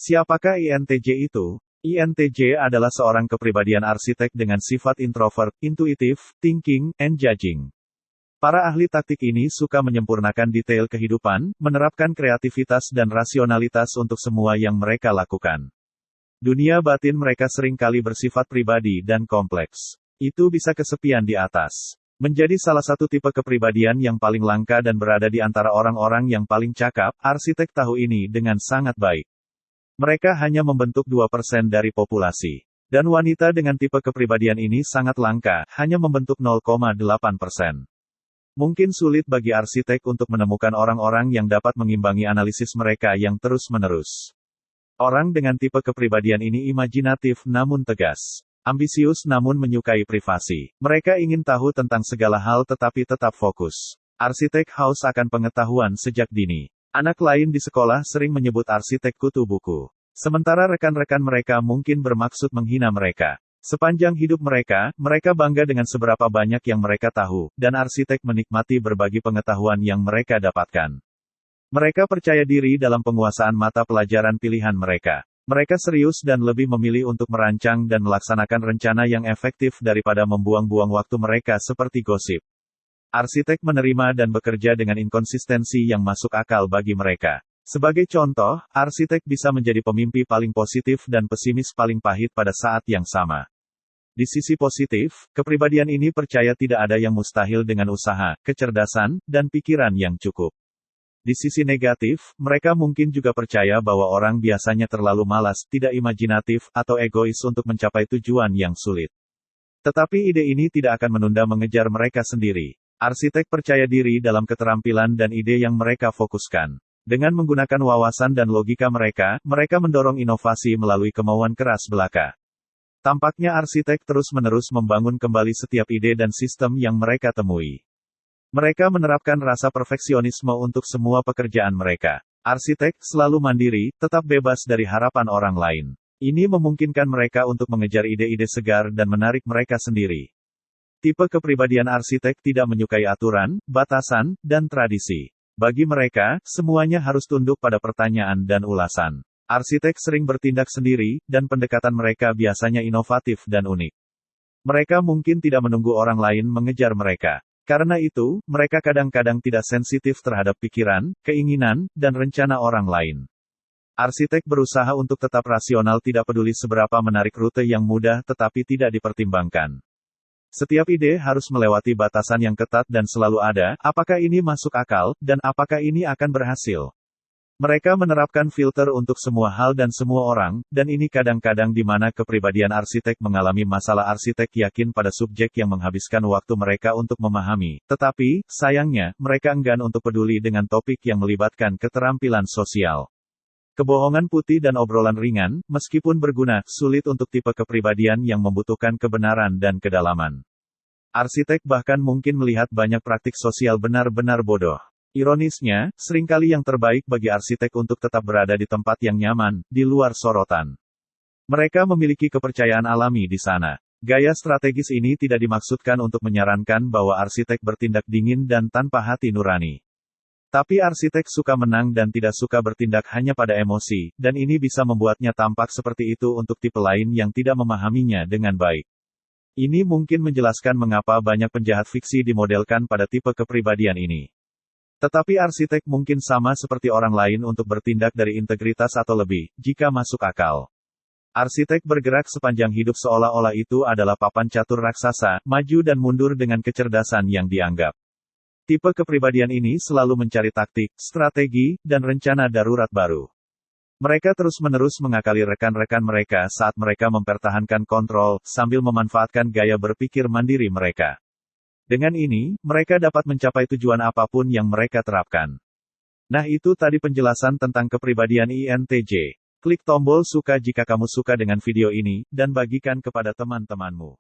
Siapakah INTJ itu? INTJ adalah seorang kepribadian arsitek dengan sifat introvert, intuitif, thinking, and judging. Para ahli taktik ini suka menyempurnakan detail kehidupan, menerapkan kreativitas dan rasionalitas untuk semua yang mereka lakukan. Dunia batin mereka seringkali bersifat pribadi dan kompleks. Itu bisa kesepian di atas. Menjadi salah satu tipe kepribadian yang paling langka dan berada di antara orang-orang yang paling cakap, arsitek tahu ini dengan sangat baik. Mereka hanya membentuk 2% dari populasi. Dan wanita dengan tipe kepribadian ini sangat langka, hanya membentuk 0,8%. Mungkin sulit bagi arsitek untuk menemukan orang-orang yang dapat mengimbangi analisis mereka yang terus-menerus. Orang dengan tipe kepribadian ini imajinatif namun tegas. Ambisius namun menyukai privasi. Mereka ingin tahu tentang segala hal tetapi tetap fokus. Arsitek haus akan pengetahuan sejak dini. Anak lain di sekolah sering menyebut arsitek kutu buku. Sementara rekan-rekan mereka mungkin bermaksud menghina mereka. Sepanjang hidup mereka, mereka bangga dengan seberapa banyak yang mereka tahu, dan arsitek menikmati berbagi pengetahuan yang mereka dapatkan. Mereka percaya diri dalam penguasaan mata pelajaran pilihan mereka. Mereka serius dan lebih memilih untuk merancang dan melaksanakan rencana yang efektif daripada membuang-buang waktu mereka seperti gosip. Arsitek menerima dan bekerja dengan inkonsistensi yang masuk akal bagi mereka. Sebagai contoh, arsitek bisa menjadi pemimpi paling positif dan pesimis paling pahit pada saat yang sama. Di sisi positif, kepribadian ini percaya tidak ada yang mustahil dengan usaha, kecerdasan, dan pikiran yang cukup. Di sisi negatif, mereka mungkin juga percaya bahwa orang biasanya terlalu malas, tidak imajinatif, atau egois untuk mencapai tujuan yang sulit. Tetapi ide ini tidak akan menunda mengejar mereka sendiri. Arsitek percaya diri dalam keterampilan dan ide yang mereka fokuskan. Dengan menggunakan wawasan dan logika mereka, mereka mendorong inovasi melalui kemauan keras belaka. Tampaknya arsitek terus-menerus membangun kembali setiap ide dan sistem yang mereka temui. Mereka menerapkan rasa perfeksionisme untuk semua pekerjaan mereka. Arsitek selalu mandiri, tetap bebas dari harapan orang lain. Ini memungkinkan mereka untuk mengejar ide-ide segar dan menarik mereka sendiri. Tipe kepribadian arsitek tidak menyukai aturan, batasan, dan tradisi. Bagi mereka, semuanya harus tunduk pada pertanyaan dan ulasan. Arsitek sering bertindak sendiri, dan pendekatan mereka biasanya inovatif dan unik. Mereka mungkin tidak menunggu orang lain mengejar mereka. Karena itu, mereka kadang-kadang tidak sensitif terhadap pikiran, keinginan, dan rencana orang lain. Arsitek berusaha untuk tetap rasional, tidak peduli seberapa menarik rute yang mudah tetapi tidak dipertimbangkan. Setiap ide harus melewati batasan yang ketat dan selalu ada, apakah ini masuk akal, dan apakah ini akan berhasil. Mereka menerapkan filter untuk semua hal dan semua orang, dan ini kadang-kadang di mana kepribadian arsitek mengalami masalah. Arsitek yakin pada subjek yang menghabiskan waktu mereka untuk memahami, tetapi, sayangnya, mereka enggan untuk peduli dengan topik yang melibatkan keterampilan sosial. Kebohongan putih dan obrolan ringan, meskipun berguna, sulit untuk tipe kepribadian yang membutuhkan kebenaran dan kedalaman. Arsitek bahkan mungkin melihat banyak praktik sosial benar-benar bodoh. Ironisnya, seringkali yang terbaik bagi arsitek untuk tetap berada di tempat yang nyaman, di luar sorotan. Mereka memiliki kepercayaan alami di sana. Gaya strategis ini tidak dimaksudkan untuk menyarankan bahwa arsitek bertindak dingin dan tanpa hati nurani. Tapi arsitek suka menang dan tidak suka bertindak hanya pada emosi, dan ini bisa membuatnya tampak seperti itu untuk tipe lain yang tidak memahaminya dengan baik. Ini mungkin menjelaskan mengapa banyak penjahat fiksi dimodelkan pada tipe kepribadian ini. Tetapi arsitek mungkin sama seperti orang lain untuk bertindak dari integritas atau lebih, jika masuk akal. Arsitek bergerak sepanjang hidup seolah-olah itu adalah papan catur raksasa, maju dan mundur dengan kecerdasan yang dianggap. Tipe kepribadian ini selalu mencari taktik, strategi, dan rencana darurat baru. Mereka terus-menerus mengakali rekan-rekan mereka saat mereka mempertahankan kontrol, sambil memanfaatkan gaya berpikir mandiri mereka. Dengan ini, mereka dapat mencapai tujuan apapun yang mereka terapkan. Nah, itu tadi penjelasan tentang kepribadian INTJ. Klik tombol suka jika kamu suka dengan video ini, dan bagikan kepada teman-temanmu.